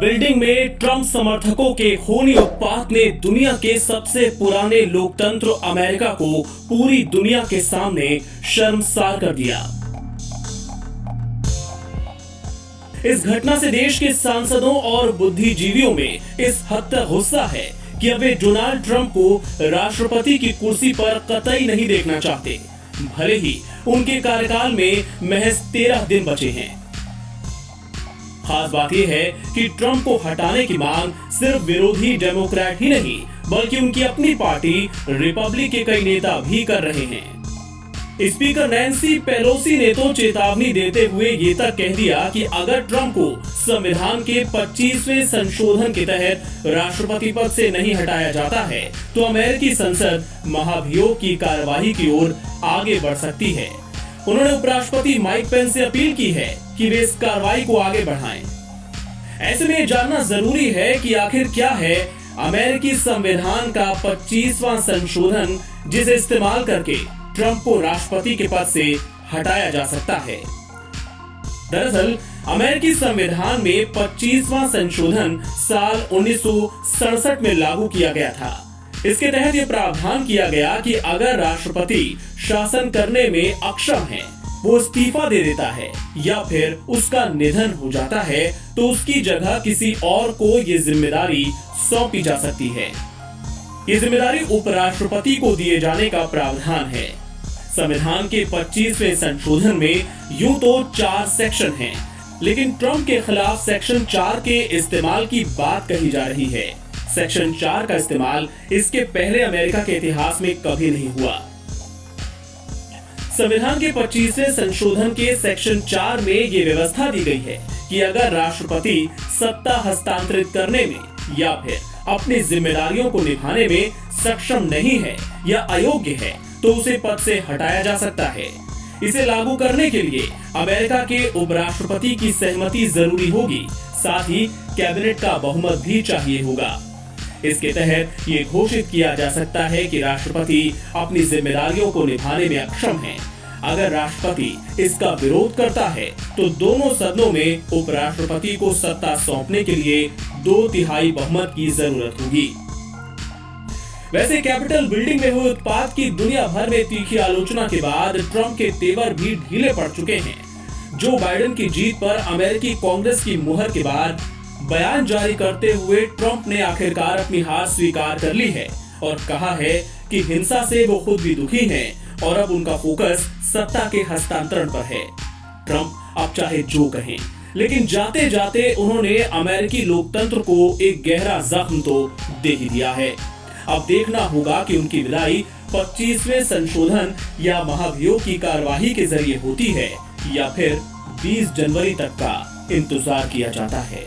Building में Trump समर्थकों के खूनी उत्पात ने दुनिया के सबसे पुराने लोकतंत्र अमेरिका को पूरी दुनिया के सामने शर्मसार कर दिया। इस घटना से देश के सांसदों और बुद्धिजीवियों में इस हद तक गुस्सा है कि अब वे डोनाल्ड ट्रंप को राष्ट्रपति की कुर्सी पर कतई नहीं देखना चाहते, भले ही उनके कार्यकाल में महज 13 दिन बचे हैं। खास बात यह है कि ट्रंप को हटाने की मांग सिर्फ विरोधी डेमोक्रेट ही नहीं बल्कि उनकी अपनी पार्टी रिपब्लिक के कई नेता भी कर रहे हैं। स्पीकर नैन्सी पेलोसी ने तो चेतावनी देते हुए ये तक कह दिया कि अगर ट्रंप को संविधान के 25वें संशोधन के तहत राष्ट्रपति पद से नहीं हटाया जाता है तो अमेरिकी संसद महाभियोग की कार्यवाही की ओर आगे बढ़ सकती है। उन्होंने उपराष्ट्रपति माइक पेंस से अपील की है कि वे इस कार्रवाई को आगे बढ़ाएं। ऐसे में जानना जरूरी है कि आखिर क्या है अमेरिकी संविधान का 25वां संशोधन जिसे इस्तेमाल करके ट्रंप को राष्ट्रपति के पद से हटाया जा सकता है। दरअसल अमेरिकी संविधान में 25वां संशोधन साल 1967 में लागू किया गया था। इसके तहत यह प्रावधान किया गया कि अगर राष्ट्रपति शासन करने में अक्षम है, वो इस्तीफा दे देता है या फिर उसका निधन हो जाता है तो उसकी जगह किसी और को ये जिम्मेदारी सौंपी जा सकती है। ये जिम्मेदारी उपराष्ट्रपति को दिए जाने का प्रावधान है। संविधान के 25वें संशोधन में यूं तो 4 सेक्शन हैं, लेकिन ट्रंप के खिलाफ सेक्शन 4 के इस्तेमाल की बात कही जा रही है। सेक्शन 4 का इस्तेमाल इसके पहले अमेरिका के इतिहास में कभी नहीं हुआ। संविधान के 25वें संशोधन के सेक्शन 4 में ये व्यवस्था दी गई है कि अगर राष्ट्रपति सत्ता हस्तांतरित करने में या फिर अपनी जिम्मेदारियों को निभाने में सक्षम नहीं है या अयोग्य है तो उसे पद से हटाया जा सकता है। इसे लागू करने के लिए अमेरिका के उपराष्ट्रपति की सहमति जरूरी होगी, साथ ही कैबिनेट का बहुमत भी चाहिए होगा। इसके तहत ये घोषित किया जा सकता है कि राष्ट्रपति अपनी जिम्मेदारियों को निभाने में अक्षम है। अगर राष्ट्रपति इसका विरोध करता है तो दोनों सदनों में उपराष्ट्रपति को सत्ता सौंपने के लिए 2/3 बहुमत की जरूरत होगी। वैसे कैपिटल बिल्डिंग में हुए उत्पात की दुनिया भर में तीखी आलोचना के बाद ट्रंप के तेवर भी ढीले पड़ चुके हैं। जो बाइडेन की जीत पर अमेरिकी कांग्रेस की मुहर के बाद बयान जारी करते हुए ट्रंप ने आखिरकार अपनी हार स्वीकार कर ली है और कहा है कि हिंसा से वो खुद भी दुखी हैं और अब उनका फोकस सत्ता के हस्तांतरण पर है। ट्रंप अब चाहे जो कहें, लेकिन जाते जाते उन्होंने अमेरिकी लोकतंत्र को एक गहरा जख्म तो दे ही दिया है। अब देखना होगा कि उनकी विदाई 25वें संशोधन या महाभियोग की कार्यवाही के जरिए होती है या फिर 20 जनवरी तक का इंतजार किया जाता है।